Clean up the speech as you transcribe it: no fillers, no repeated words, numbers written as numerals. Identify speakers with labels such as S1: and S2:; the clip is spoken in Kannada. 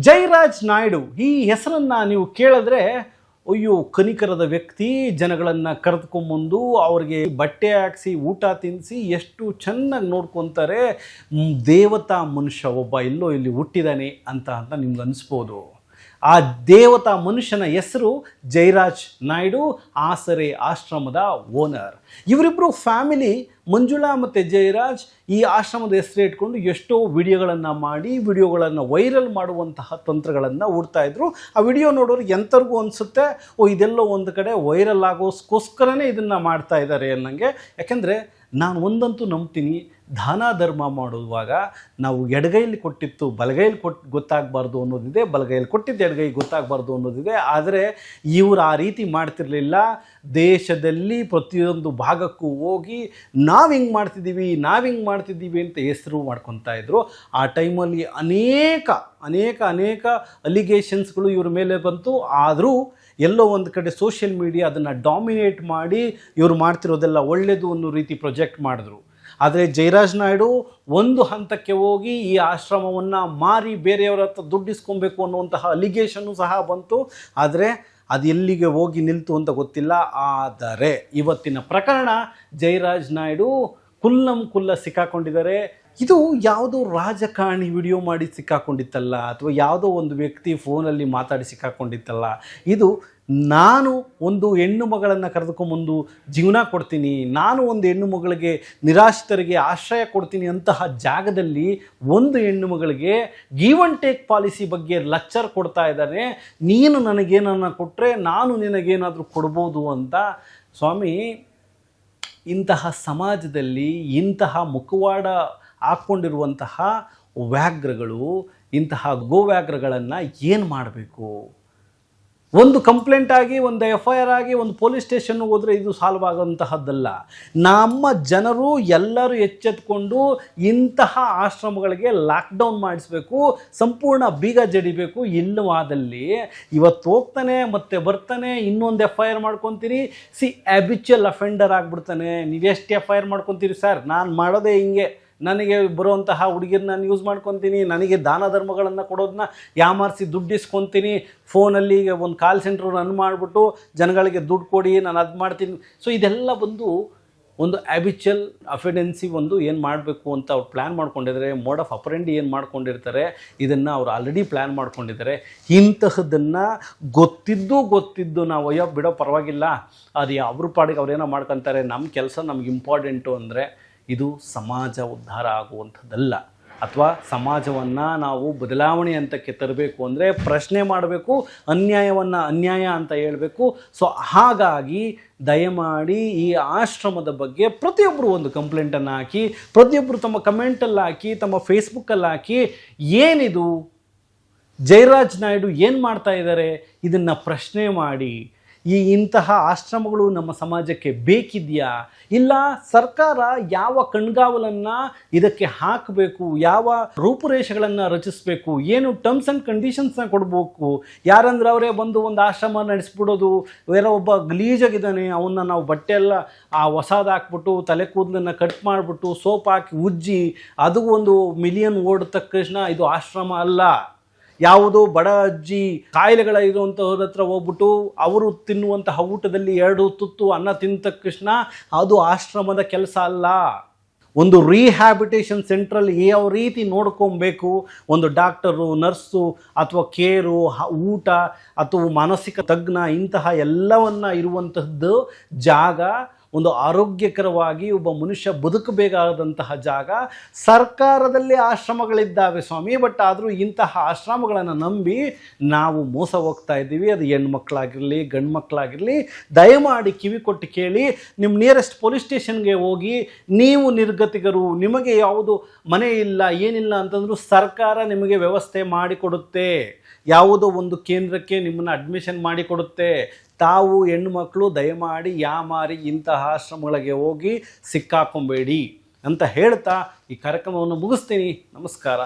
S1: ಜಯರಾಜ್ ನಾಯ್ಡು ಈ ಹೆಸರನ್ನು ನೀವು ಕೇಳಿದ್ರೆ ಅಯ್ಯೋ ಕನಿಕರದ ವ್ಯಕ್ತಿ, ಜನಗಳನ್ನು ಕರೆದುಕೊಂಬಂದು ಅವ್ರಿಗೆ ಬಟ್ಟೆ ಹಾಕಿಸಿ ಊಟ ತಿನ್ನಿಸಿ ಎಷ್ಟು ಚೆನ್ನಾಗಿ ನೋಡ್ಕೊತಾರೆ, ದೇವತಾ ಮನುಷ್ಯ ಒಬ್ಬ ಎಲ್ಲೋ ಇಲ್ಲಿ ಹುಟ್ಟಿದಾನೆ ಅಂತ ನಿಮ್ಗೆ ಅನಿಸ್ಬೋದು. ಆ ದೇವತಾ ಮನುಷ್ಯನ ಹೆಸರು ಜಯರಾಜ್ ನಾಯ್ಡು, ಆಸರೆ ಆಶ್ರಮದ ಓನರ್. ಇವರಿಬ್ಬರು ಫ್ಯಾಮಿಲಿ ಮಂಜುಳಾ ಮತ್ತು ಜಯರಾಜ್ ಈ ಆಶ್ರಮದ ಹೆಸರು ಇಟ್ಕೊಂಡು ಎಷ್ಟೋ ವಿಡಿಯೋಗಳನ್ನು ಮಾಡಿ ವಿಡಿಯೋಗಳನ್ನು ವೈರಲ್ ಮಾಡುವಂತಹ ತಂತ್ರಗಳನ್ನು ಹೂಡ್ತಾಯಿದ್ರು. ಆ ವಿಡಿಯೋ ನೋಡೋರು ಎಂಥವ್ರಿಗೂ ಅನಿಸುತ್ತೆ, ಇದೆಲ್ಲೋ ಒಂದು ಕಡೆ ವೈರಲ್ ಆಗೋಸ್ಕರನೇ ಇದನ್ನು ಮಾಡ್ತಾ ಇದ್ದಾರೆ ಅನ್ನಂಗೆ. ಯಾಕೆಂದರೆ ನಾನು ಒಂದಂತೂ ನಂಬ್ತೀನಿ, ದಾನ ಧರ್ಮ ಮಾಡುವಾಗ ನಾವು ಎಡಗೈಲಿ ಕೊಟ್ಟಿತ್ತು ಬಲಗೈಲಿ ಗೊತ್ತಾಗಬಾರ್ದು ಅನ್ನೋದಿದೆ, ಬಲಗೈಲಿ ಕೊಟ್ಟಿದ್ದು ಎಡಗೈಗೆ ಗೊತ್ತಾಗಬಾರ್ದು ಅನ್ನೋದಿದೆ. ಆದರೆ ಇವರು ಆ ರೀತಿ ಮಾಡ್ತಿರಲಿಲ್ಲ. ದೇಶದಲ್ಲಿ ಪ್ರತಿಯೊಂದು ಭಾಗಕ್ಕೂ ಹೋಗಿ ನಾವು ಹಿಂಗೆ ಮಾಡ್ತಿದ್ದೀವಿ ಅಂತ ಹೆಸರು ಮಾಡ್ಕೊತಾ ಇದ್ರು. ಆ ಟೈಮಲ್ಲಿ ಅನೇಕ ಅಲಿಗೇಷನ್ಸ್ಗಳು ಇವ್ರ ಮೇಲೆ ಬಂತು. ಆದರೂ ಎಲ್ಲೋ ಒಂದು ಕಡೆ ಸೋಷಿಯಲ್ ಮೀಡಿಯಾ ಅದನ್ನು ಡಾಮಿನೇಟ್ ಮಾಡಿ ಇವರು ಮಾಡ್ತಿರೋದೆಲ್ಲ ಒಳ್ಳೆಯದು ಅನ್ನೋ ರೀತಿ ಪ್ರೊಜೆಕ್ಟ್ ಮಾಡಿದ್ರು. ಆದರೆ ಜಯರಾಜ್ ನಾಯ್ಡು ಒಂದು ಹಂತಕ್ಕೆ ಹೋಗಿ ಈ ಆಶ್ರಮವನ್ನು ಮಾರಿ ಬೇರೆಯವರ ಹತ್ರ ದುಡ್ಡಿಸ್ಕೊಬೇಕು ಅನ್ನುವಂತಹ ಅಲಿಗೇಷನ್ನು ಸಹ ಬಂತು. ಆದರೆ ಅದು ಎಲ್ಲಿಗೆ ಹೋಗಿ ನಿಲ್ತು ಅಂತ ಗೊತ್ತಿಲ್ಲ. ಆದರೆ ಇವತ್ತಿನ ಪ್ರಕರಣ ಜಯರಾಜ್ ನಾಯ್ಡು ಕುಲ್ಲ ಸಿಕ್ಕಾಕೊಂಡಿದ್ದಾರೆ. ಇದು ಯಾವುದೋ ರಾಜಕಾರಣಿ ವಿಡಿಯೋ ಮಾಡಿ ಸಿಕ್ಕಾಕೊಂಡಿತ್ತಲ್ಲ, ಅಥವಾ ಯಾವುದೋ ಒಂದು ವ್ಯಕ್ತಿ ಫೋನಲ್ಲಿ ಮಾತಾಡಿ ಸಿಕ್ಕಾಕೊಂಡಿತ್ತಲ್ಲ. ಇದು ನಾನು ಒಂದು ಹೆಣ್ಣು ಮಗಳನ್ನು ಕರೆದುಕೊಂಬಂದು ಜೀವನ ಕೊಡ್ತೀನಿ, ನಾನು ಒಂದು ಹೆಣ್ಣು ಮಗಳಿಗೆ ನಿರಾಶ್ರಿತರಿಗೆ ಆಶ್ರಯ ಕೊಡ್ತೀನಿ ಅಂತಹ ಜಾಗದಲ್ಲಿ ಒಂದು ಹೆಣ್ಣು ಮಗಳಿಗೆ ಗಿವ್ ಆ್ಯಂಡ್ ಟೇಕ್ ಪಾಲಿಸಿ ಬಗ್ಗೆ ಲೆಕ್ಚರ್ ಕೊಡ್ತಾ ಇದ್ದಾನೆ. ನೀನು ನನಗೇನನ್ನು ಕೊಟ್ಟರೆ ನಾನು ನಿನಗೇನಾದರೂ ಕೊಡ್ಬೋದು ಅಂತ. ಸ್ವಾಮಿ, ಇಂತಹ ಸಮಾಜದಲ್ಲಿ ಇಂತಹ ಮುಖವಾಡ ಹಾಕ್ಕೊಂಡಿರುವಂತಹ ವ್ಯಾಘ್ರಗಳು, ಇಂತಹ ಗೋವ್ಯಾಘ್ರಗಳನ್ನು ಏನು ಮಾಡಬೇಕು? ಒಂದು ಕಂಪ್ಲೇಂಟ್ ಆಗಿ, ಒಂದು FIR ಆಗಿ, ಒಂದು ಪೊಲೀಸ್ ಸ್ಟೇಷನ್ಗೆ ಹೋದರೆ ಇದು ಸಾಲ್ವ್ ಆಗೋಂತಹದ್ದಲ್ಲ. ನಮ್ಮ ಜನರು ಎಲ್ಲರೂ ಎಚ್ಚೆತ್ಕೊಂಡು ಇಂತಹ ಆಶ್ರಮಗಳಿಗೆ ಲಾಕ್ಡೌನ್ ಮಾಡಿಸ್ಬೇಕು, ಸಂಪೂರ್ಣ ಬೀಗ ಜಡಿಬೇಕು. ಇಲ್ಲವಾದಲ್ಲಿ ಇವತ್ತು ಹೋಗ್ತಾನೆ ಮತ್ತೆ ಬರ್ತಾನೆ, ಇನ್ನೊಂದು FIR ಮಾಡ್ಕೊತೀರಿ. ಹ್ಯಾಬಿಚುವಲ್ ಅಫೆಂಡರ್ ಆಗಿಬಿಡ್ತಾನೆ. ನೀವೆಷ್ಟು FIR ಮಾಡ್ಕೊತೀರಿ ಸರ್? ನಾನು ಮಾಡೋದೇ ಹಿಂಗೆ, ನನಗೆ ಬರುವಂತಹ ಹುಡುಗಿರನ್ನ ನಾನು ಯೂಸ್ ಮಾಡ್ಕೊತೀನಿ, ನನಗೆ ದಾನ ಧರ್ಮಗಳನ್ನು ಕೊಡೋದನ್ನ ಯಾಮಾರಿಸಿ ದುಡ್ಡಿಸ್ಕೊತೀನಿ, ಫೋನಲ್ಲಿ ಒಂದು ಕಾಲ್ ಸೆಂಟ್ರ್ ರನ್ ಮಾಡಿಬಿಟ್ಟು ಜನಗಳಿಗೆ ದುಡ್ಡು ಕೊಡಿ, ನಾನು ಅದು ಮಾಡ್ತೀನಿ. ಸೊ ಇದೆಲ್ಲ ಒಂದು ಹ್ಯಾಬಿಚುವಲ್ ಅಫೆಡೆನ್ಸಿ ಏನು ಮಾಡಬೇಕು ಅಂತ ಅವ್ರು ಪ್ಲ್ಯಾನ್ ಮಾಡ್ಕೊಂಡಿದ್ದಾರೆ. ಮೋಡ್ ಆಫ್ ಅಪರೆಂಡಿ ಏನು ಮಾಡ್ಕೊಂಡಿರ್ತಾರೆ, ಇದನ್ನು ಅವ್ರು ಆಲ್ರೆಡಿ ಪ್ಲ್ಯಾನ್ ಮಾಡ್ಕೊಂಡಿದ್ದಾರೆ. ಇಂತಹದ್ದನ್ನು ಗೊತ್ತಿದ್ದು ನಾವು ಅಯ್ಯೋ ಬಿಡೋ ಪರವಾಗಿಲ್ಲ, ಅದು ಅವ್ರ ಪಾಡಿಗೆ ಅವ್ರೇನೋ ಮಾಡ್ಕೊತಾರೆ, ನಮ್ಮ ಕೆಲಸ ನಮ್ಗೆ ಇಂಪಾರ್ಟೆಂಟು ಅಂದರೆ ಇದು ಸಮಾಜ ಉದ್ಧಾರ ಆಗುವಂಥದ್ದಲ್ಲ. ಅಥವಾ ಸಮಾಜವನ್ನು ನಾವು ಬದಲಾವಣೆ ಹಂತಕ್ಕೆ ತರಬೇಕು ಅಂದರೆ ಪ್ರಶ್ನೆ ಮಾಡಬೇಕು, ಅನ್ಯಾಯವನ್ನು ಅನ್ಯಾಯ ಅಂತ ಹೇಳಬೇಕು. ಸೊ ಹಾಗಾಗಿ ದಯಮಾಡಿ ಈ ಆಶ್ರಮದ ಬಗ್ಗೆ ಪ್ರತಿಯೊಬ್ಬರು ಒಂದು ಕಂಪ್ಲೇಂಟನ್ನು ಹಾಕಿ, ಪ್ರತಿಯೊಬ್ಬರು ತಮ್ಮ ಕಮೆಂಟಲ್ಲಿ ಹಾಕಿ, ತಮ್ಮ ಫೇಸ್ಬುಕ್ಕಲ್ಲಿ ಹಾಕಿ, ಏನಿದು ಜಯರಾಜ್ ನಾಯ್ಡು ಏನು ಮಾಡ್ತಾ ಇದ್ದಾರೆ ಇದನ್ನು ಪ್ರಶ್ನೆ ಮಾಡಿ. ಇಂತಹ ಆಶ್ರಮಗಳು ನಮ್ಮ ಸಮಾಜಕ್ಕೆ ಬೇಕಿದೆಯಾ? ಇಲ್ಲ ಸರ್ಕಾರ ಯಾವ ಕಣ್ಗಾವಲನ್ನು ಇದಕ್ಕೆ ಹಾಕಬೇಕು, ಯಾವ ರೂಪುರೇಷೆಗಳನ್ನು ರಚಿಸಬೇಕು, ಏನು ಟರ್ಮ್ಸ್ ಆ್ಯಂಡ್ ಕಂಡೀಷನ್ಸ್ನ ಕೊಡಬೇಕು? ಯಾರಂದ್ರೆ ಅವರೇ ಬಂದು ಒಂದು ಆಶ್ರಮ ನಡೆಸ್ಬಿಡೋದು, ಬೇರೆ ಒಬ್ಬ ಗಲೀಜಾಗಿದ್ದಾನೆ ಅವನ್ನ ನಾವು ಬಟ್ಟೆ ಎಲ್ಲ ಹೊಸದು ಹಾಕ್ಬಿಟ್ಟು ತಲೆ ಕೂದಲನ್ನು ಕಟ್ ಮಾಡಿಬಿಟ್ಟು ಸೋಪ್ ಹಾಕಿ ಉಜ್ಜಿ ಅದು ಒಂದು ಮಿಲಿಯನ್ ಓಡಿದ ತಕ್ಷಣ ಇದು ಆಶ್ರಮ ಅಲ್ಲ. ಯಾವುದೋ ಬಡ ಅಜ್ಜಿ ಕಾಯಿಲೆಗಳ ಇರುವಂಥವ್ರ ಹತ್ರ ಹೋಗ್ಬಿಟ್ಟು ಅವರು ತಿನ್ನುವಂತಹ ಊಟದಲ್ಲಿ 2 ತುತ್ತು ಅನ್ನ ತಿಂದ ತಕ್ಷಣ ಅದು ಆಶ್ರಮದ ಕೆಲಸ ಅಲ್ಲ. ಒಂದು ರಿಹ್ಯಾಬಿಟೇಷನ್ ಸೆಂಟ್ರಲ್ಲಿ ಯಾವ ರೀತಿ ನೋಡ್ಕೊಬೇಕು, ಒಂದು ಡಾಕ್ಟರು, ನರ್ಸು ಅಥವಾ ಕೇರು, ಊಟ ಅಥವಾ ಮಾನಸಿಕ ತಜ್ಞ, ಇಂತಹ ಎಲ್ಲವನ್ನ ಇರುವಂತಹದ್ದು ಜಾಗ, ಒಂದು ಆರೋಗ್ಯಕರವಾಗಿ ಒಬ್ಬ ಮನುಷ್ಯ ಬದುಕಬೇಕಾದಂತಹ ಜಾಗ. ಸರ್ಕಾರದಲ್ಲಿ ಆಶ್ರಮಗಳಿದ್ದಾವೆ ಸ್ವಾಮಿ, ಬಟ್ ಆದರೂ ಇಂತಹ ಆಶ್ರಮಗಳನ್ನು ನಂಬಿ ನಾವು ಮೋಸ ಹೋಗ್ತಾ ಇದ್ದೀವಿ. ಅದು ಹೆಣ್ಮಕ್ಳಾಗಿರಲಿ ಗಂಡು ಮಕ್ಕಳಾಗಿರಲಿ, ದಯಮಾಡಿ ಕಿವಿ ಕೊಟ್ಟು ಕೇಳಿ. ನಿಮ್ಮ ನಿಯರೆಸ್ಟ್ ಪೊಲೀಸ್ ಸ್ಟೇಷನ್ಗೆ ಹೋಗಿ, ನೀವು ನಿರ್ಗತಿಕರು, ನಿಮಗೆ ಯಾವುದು ಮನೆ ಇಲ್ಲ ಏನಿಲ್ಲ ಅಂತಂದರೂ ಸರ್ಕಾರ ನಿಮಗೆ ವ್ಯವಸ್ಥೆ ಮಾಡಿಕೊಡುತ್ತೆ. ಯಾವುದೋ ಒಂದು ಕೇಂದ್ರಕ್ಕೆ ನಿಮ್ಮನ್ನು ಅಡ್ಮಿಷನ್ ಮಾಡಿಕೊಡುತ್ತೆ. ತಾವು ಹೆಣ್ಣುಮಕ್ಕಳು ದಯಮಾಡಿ ಯಾಮಾರಿ ಇಂತಹ ಆಶ್ರಮಗಳಿಗೆ ಹೋಗಿ ಸಿಕ್ಕಾಕೊಂಬೇಡಿ ಅಂತ ಹೇಳ್ತಾ ಈ ಕಾರ್ಯಕ್ರಮವನ್ನು ಮುಗಿಸ್ತೀನಿ. ನಮಸ್ಕಾರ.